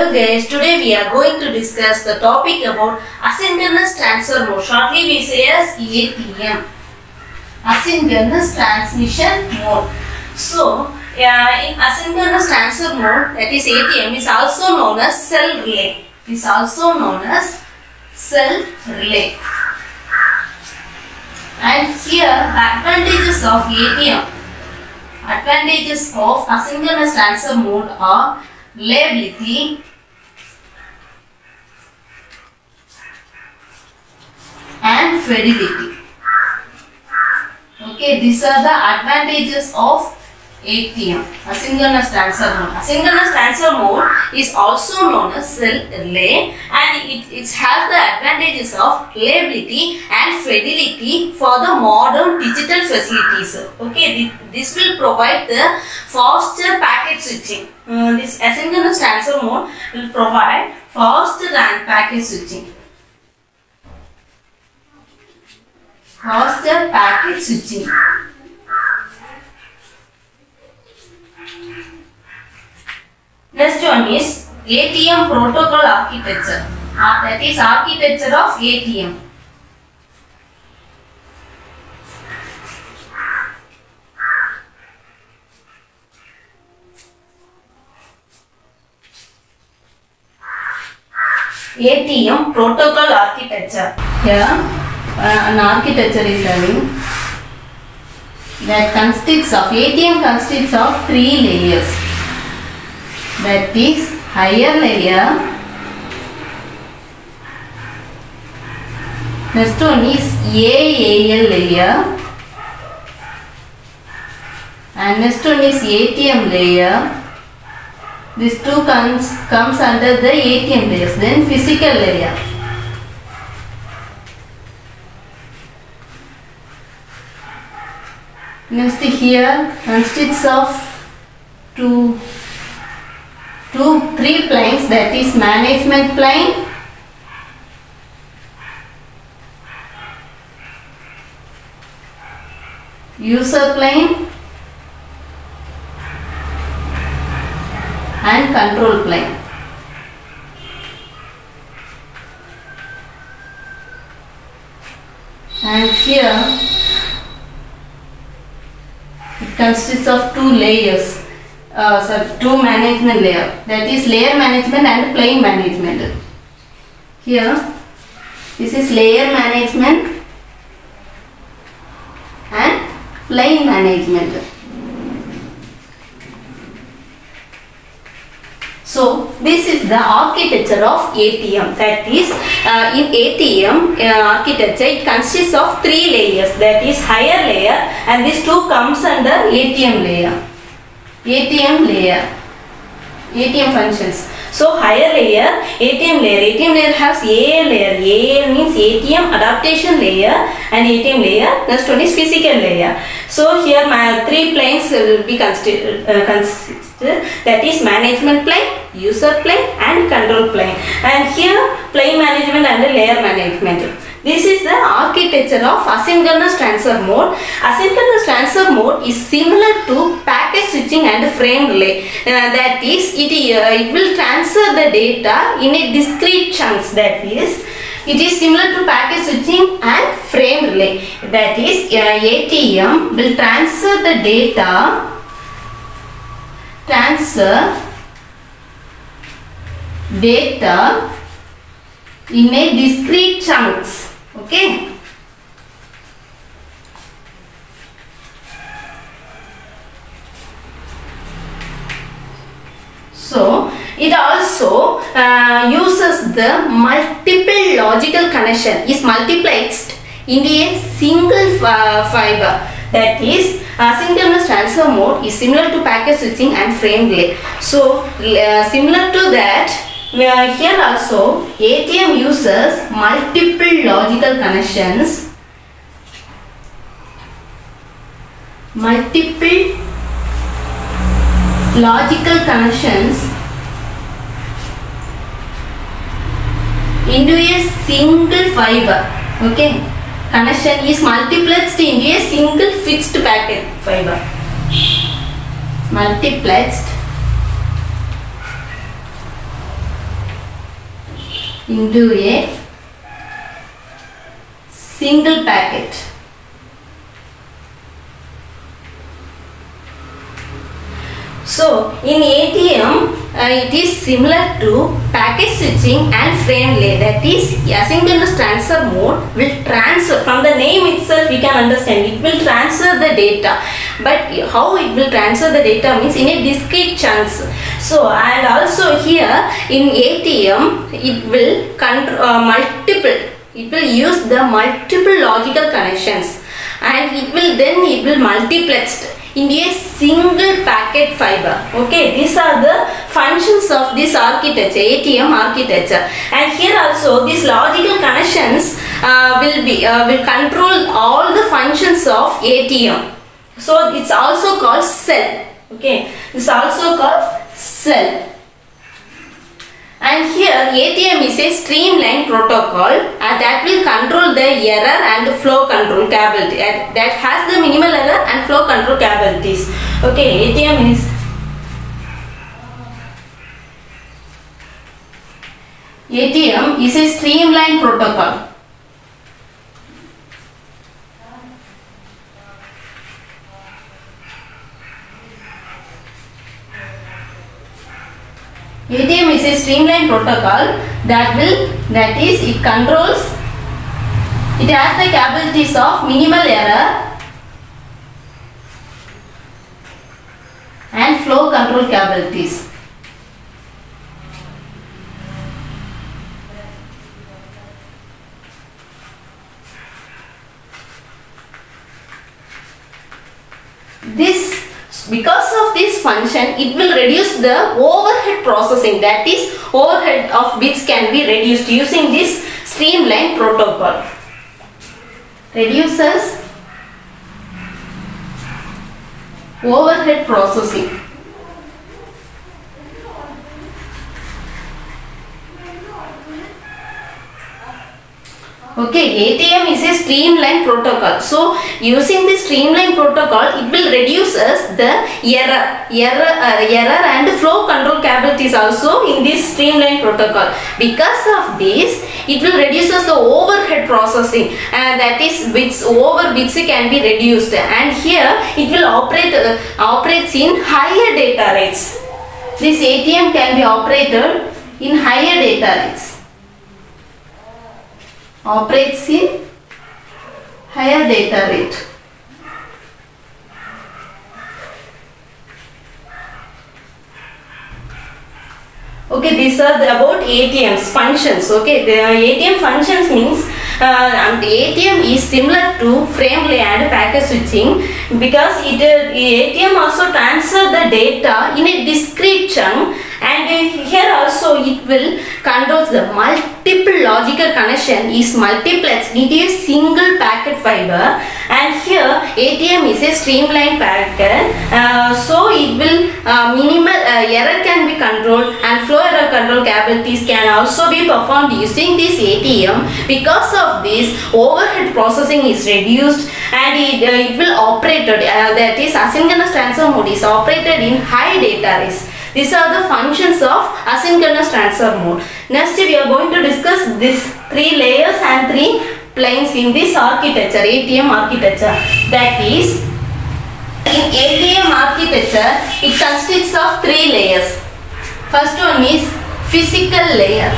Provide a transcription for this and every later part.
Hello guys, today we are going to discuss the topic about asynchronous transfer mode. Shortly we say as ATM, asynchronous transmission mode. So, in asynchronous transfer mode, that is ATM, is also known as cell relay. Is also known as cell relay. And here, the advantages of ATM, advantages of asynchronous transfer mode are reliability and fidelity. Okay, these are the advantages of ATM, asynchronous transfer mode. Asynchronous transfer mode is also known as cell relay, and it has the advantages of reliability and fidelity for the modern digital facilities. Okay, this will provide the faster packet switching. This asynchronous transfer mode will provide faster packet switching. Faster packet switching. Next one is ATM protocol architecture. That is architecture of ATM. ATM protocol architecture. Here an architecture is having that consists of ATM consists of 3 layers. That is higher layer. Next one is AAL layer. And next one is ATM layer. These two comes under the ATM layers. Then physical layer. Next here consists of 3 planes, that is management plane, user plane and control plane. And here it consists of 2 layers. 2 management layer, that is layer management and plane management. Here this is layer management and plane management. So this is the architecture of ATM. That is in ATM architecture it consists of 3 layers, that is higher layer, and these 2 comes under ATM layer. ATM layer, ATM functions. So higher layer, ATM layer. ATM layer has AAL layer. AAL means ATM adaptation layer and ATM layer. Next one is physical layer. So here my 3 planes will be consisted. That is management plane, user plane and control plane. And here plane management and layer management. This is the architecture of asynchronous transfer mode. Asynchronous transfer mode is similar to packet switching and frame relay. That is, it will transfer the data in a discrete chunks. That is, it is similar to packet switching and frame relay. That is, ATM will transfer the data. In a discrete chunks. Okay. So it also uses the multiple logical connection, is multiplexed into a single fiber. That is, asynchronous transfer mode is similar to packet switching and frame relay. So similar to that, here also ATM uses multiple logical connections. Multiple logical connections into a single fiber. Okay, connection is multiplexed into a single fixed packet fiber. multiplexed into a single packet. So in ATM it is similar to packet switching and frame relay, that is asynchronous transfer mode will transfer. From the name itself we can understand it will transfer the data, but how it will transfer the data means in a discrete chunks. So and also here in ATM it will use the multiple logical connections, and it will multiplexed in a single packet fiber. Okay, these are the functions of this architecture, ATM architecture. And here also these logical connections will control all the functions of ATM. So it's also called cell. Okay, it's also called cell. And here ATM is a streamlined protocol that will control the error and flow control capability, that has the minimal error and flow control capabilities. Okay, ATM is a streamlined protocol. ATM is a streamlined protocol it controls, it has the capabilities of minimal error and flow control capabilities. Because of this function, it will reduce the overhead processing, that is overhead of bits can be reduced using this streamlined protocol. Reduces overhead processing. Okay, ATM is a streamlined protocol. So using this streamlined protocol, it will reduce the error and flow control capabilities also in this streamlined protocol. Because of this, it will reduce the overhead processing, and that is bits can be reduced, and here it will operates in higher data rates. This ATM can be operated in higher data rates. Operates in higher data rate. Okay, these are about ATM's functions. Okay, the ATM functions means ATM is similar to frame relay and packet switching, because ATM also transfer the data in a discrete chunk, and here also it will controls the multiple logical connection is multiplexed into a single packet fiber, and here ATM is a streamlined packet, so it will minimal error can be controlled, and flow error control capabilities can also be performed using this ATM. Because of this, overhead processing is reduced, and it will operated that is asynchronous transfer mode is operated in high data rates. These are the functions of asynchronous transfer mode. Next we are going to discuss these 3 layers and 3 planes in this architecture, ATM architecture. That is, in ATM architecture, it consists of 3 layers. First one is physical layer.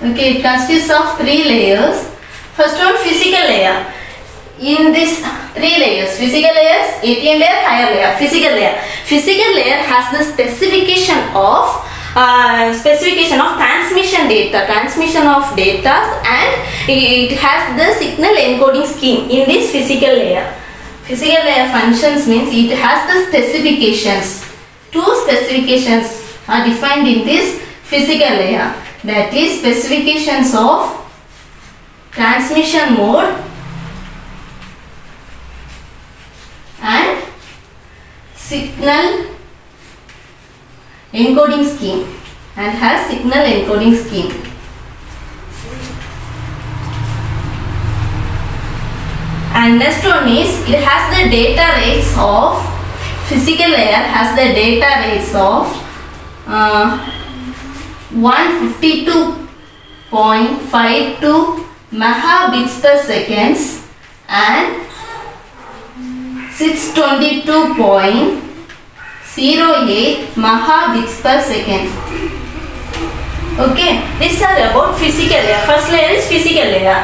Okay, it consists of 3 layers. First one, physical layer. In this 3 layers, physical layers, ATM layer, higher layer. Physical layer. Physical layer has the specification of transmission of data, and it has the signal encoding scheme in this physical layer. Physical layer functions means it has the specifications. 2 specifications are defined in this physical layer. That is specifications of transmission mode and signal encoding scheme, and has signal encoding scheme. And next one is, it has the data rates of physical layer, has the data rates of 152.52 megabits per second and 622.08 megabits per second. Okay, these are about physical layer. First layer is physical layer.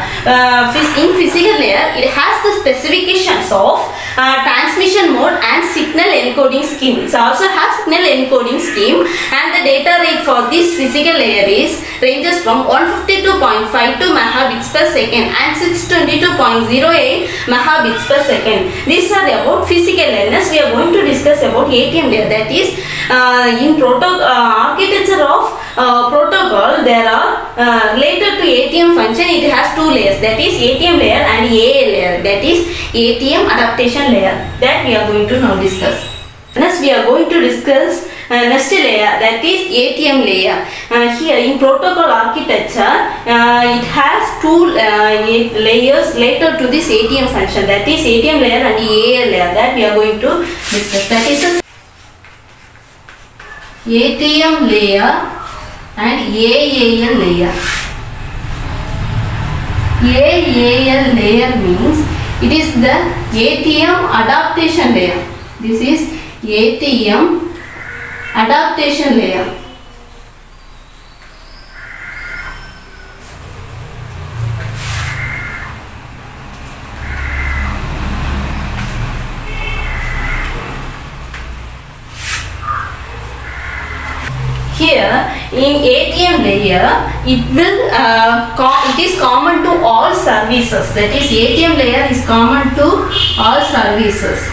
In physical layer, it has the specifications of transmission mode and signal encoding scheme. It also has signal encoding scheme, and the data rate for this physical layer ranges from 152.52 megabits per second and 622.08 megabits per second. These are about physical layer. Next, we are going to discuss about ATM layer. That is, in architecture of protocol, there are related to ATM function, it has two layers, that is ATM layer and AA layer, that is ATM adaptation layer, that we are going to now discuss. Next, we are going to discuss next layer, that is ATM layer. Here in protocol architecture, it has two layers related to this ATM function, that is ATM layer and AA layer, that we are going to discuss. That is a ATM layer and AAL layer. AAL layer means it is the ATM adaptation layer. This is ATM adaptation layer. Here in ATM layer, it is common to all services. That is, ATM layer is common to all services.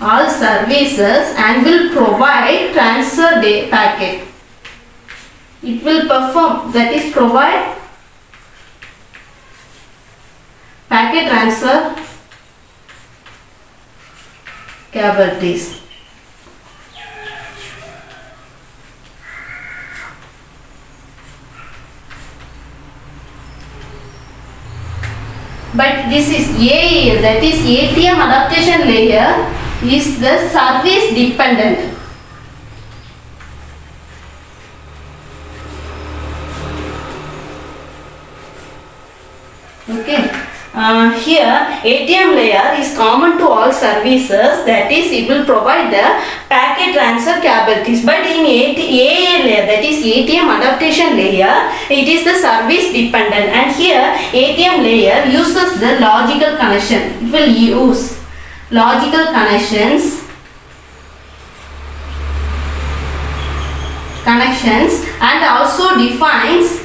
All services and will provide transfer packet. It will perform, that is provide packet transfer capabilities. But this is AAL, that is ATM adaptation layer, is the service dependent. Okay. Here ATM layer is common to all services, that is it will provide the packet transfer capabilities. But in AAL layer, that is ATM adaptation layer, it is the service dependent, and here ATM layer uses the logical connection. It will use logical connections and also defines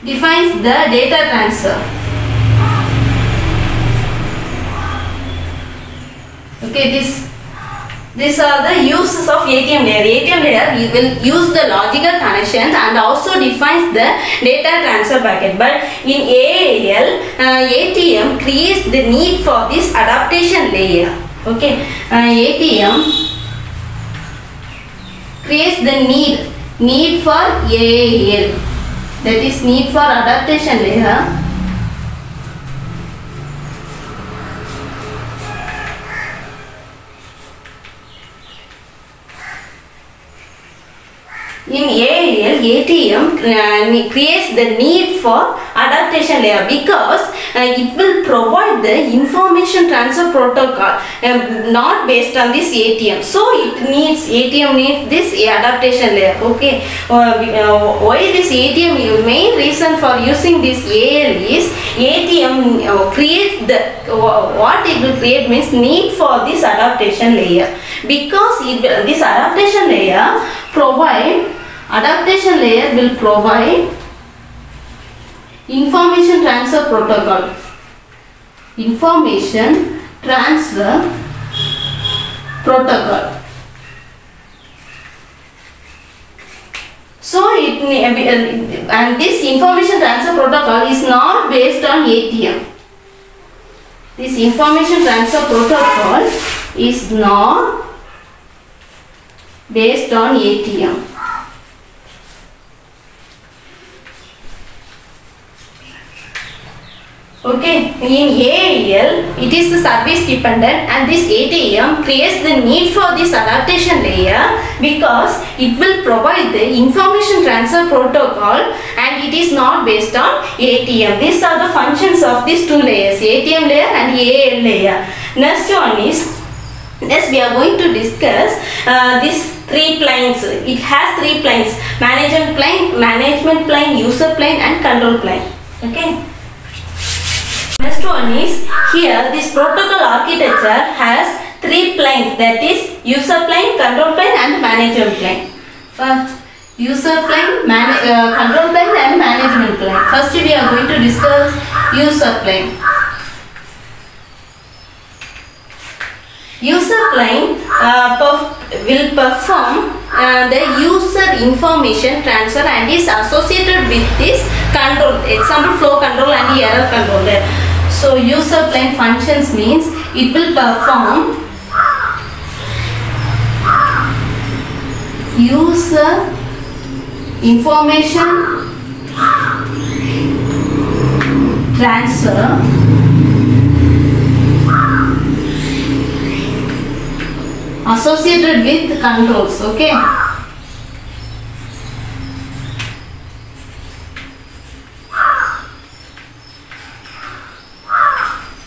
the data transfer. Okay, these are the uses of ATM layer. ATM layer will use the logical connections and also defines the data transfer packet. But in AAL, ATM creates the need for this adaptation layer. Okay, ATM creates the need for AAL, that is need for adaptation layer. In AAL, ATM creates the need for adaptation layer because it will provide the information transfer protocol not based on this ATM. So ATM needs this adaptation layer. Okay, why this ATM? Main reason for using this AAL is ATM creates what it will create means need for this adaptation layer, because this adaptation layer will provide information transfer protocol. Information transfer protocol. So and this information transfer protocol is not based on ATM. This information transfer protocol is not based on ATM. Okay, in AIL, it is the service dependent, and this ATM creates the need for this adaptation layer because it will provide the information transfer protocol and it is not based on ATM. These are the functions of these two layers, ATM layer and AIL layer. Next one is, next we are going to discuss these three planes. It has three planes: management plane, user plane and control plane. Okay. Next one is, here this protocol architecture has three planes, that is user plane, control plane and management plane. User plane, control plane and management plane. First we are going to discuss user plane. User plane will perform the user information transfer and is associated with this control, example flow control and error control there. So user plane functions means it will perform user information transfer associated with controls. Okay.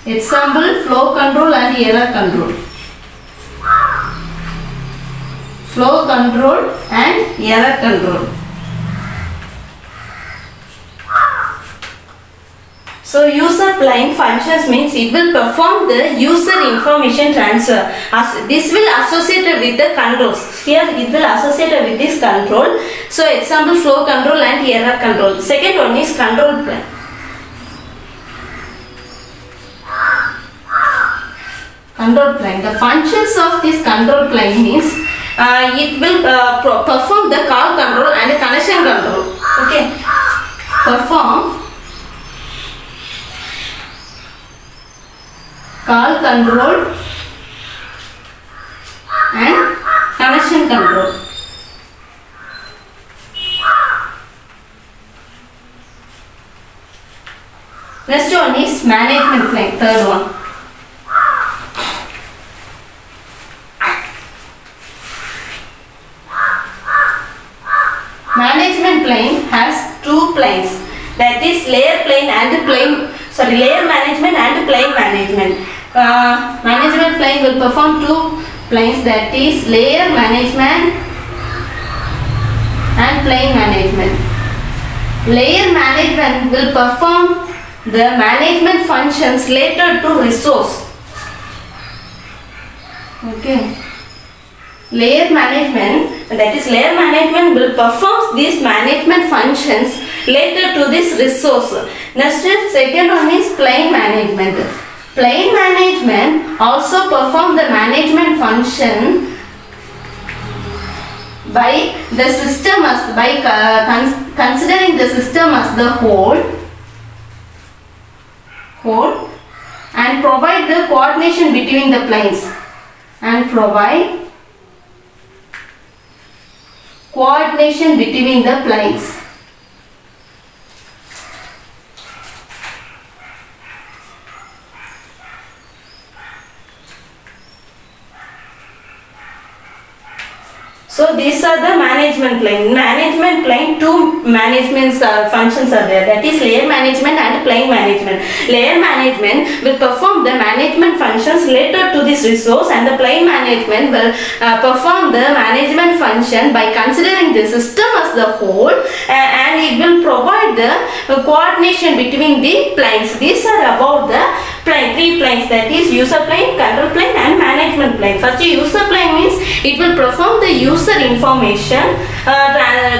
Example flow control and error control. Flow control and error control. So user plane functions means it will perform the user information transfer. This will associate with the controls. Here it will associate with this control. So example flow control and error control. Second one is control plane. Control plane. The functions of this control plane is it will perform the call control and connection control. Okay. Perform call control and connection control. Next one is management plane, third one. Management plane has two planes, that is layer plane and layer management and plane management. Management plane will perform two planes, that is layer management and plane management. Layer management will perform the management functions related to resource. Okay. Layer management, that is layer management will perform these management functions related to this resource. Next, second one is plane management. Plane management also perform the management function by the system as considering the system as the whole and provide the coordination between the planes and provide coordination between the planes. So these are the management plane. Management plane, two management functions are there, that is layer management and plane management. Layer management will perform the management functions related to this resource, and the plane management will perform the management function by considering the system as the whole and it will provide the coordination between the planes. These are about the three planes, that is user plane, control plane and management plane. First, user plane means it will perform the user information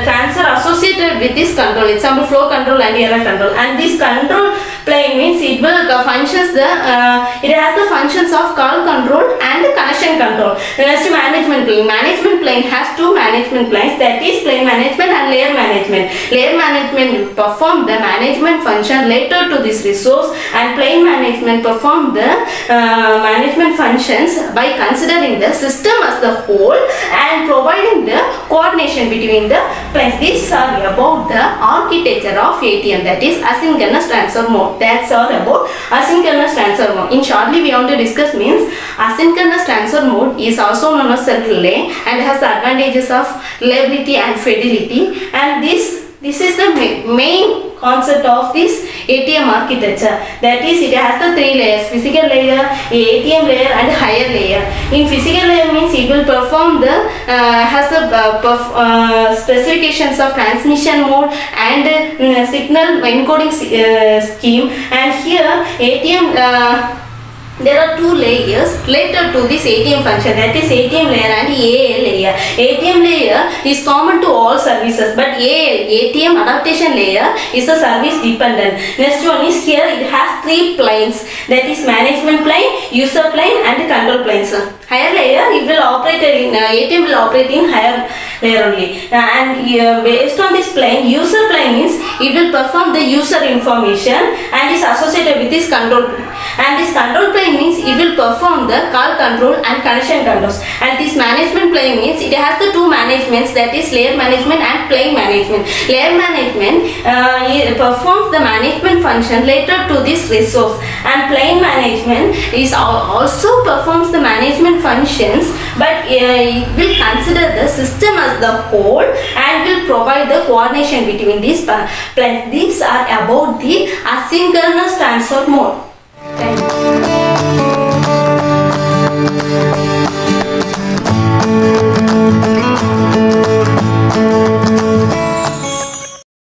transfer associated with this control, example flow control and error control. And this control plane means it will functions it has the functions of call control and connection control. Next, management plane. Management plane has two management planes, that is plane management and layer management. Layer management will perform the management function related to this resource, and plane management perform the management functions by considering the system as the whole and providing the coordination between the planes. These are about the architecture of ATM, that is asynchronous transfer mode. mode. That's all about asynchronous transfer mode. In shortly we want to discuss means asynchronous transfer mode is also known as self-relay and has the advantages of reliability and fidelity, and this is the main concept of this ATM architecture. That is, it has the three layers: physical layer, ATM layer and higher layer. In physical layer means it will perform the has the specifications of transmission mode and signal encoding scheme, and here ATM there are two layers related to this ATM function, that is ATM layer and AL layer. ATM layer is common to all services, but ATM adaptation layer is a service dependent. Next one is here it has three planes, that is management plane, user plane and control planes. Higher layer it will operate in ATM will operate in higher layer only, and based on this plane, user plane means it will perform the user information and is associated with this control plane, and this control plane means it will perform the call control and connection controls, and this management plane means it has the two managements, that is layer management and plane management. Layer management performs the management function related to this resource, and plane management is also performs the management functions, but it will consider the system as the whole and will provide the coordination between these planes. These are about the asynchronous transfer mode.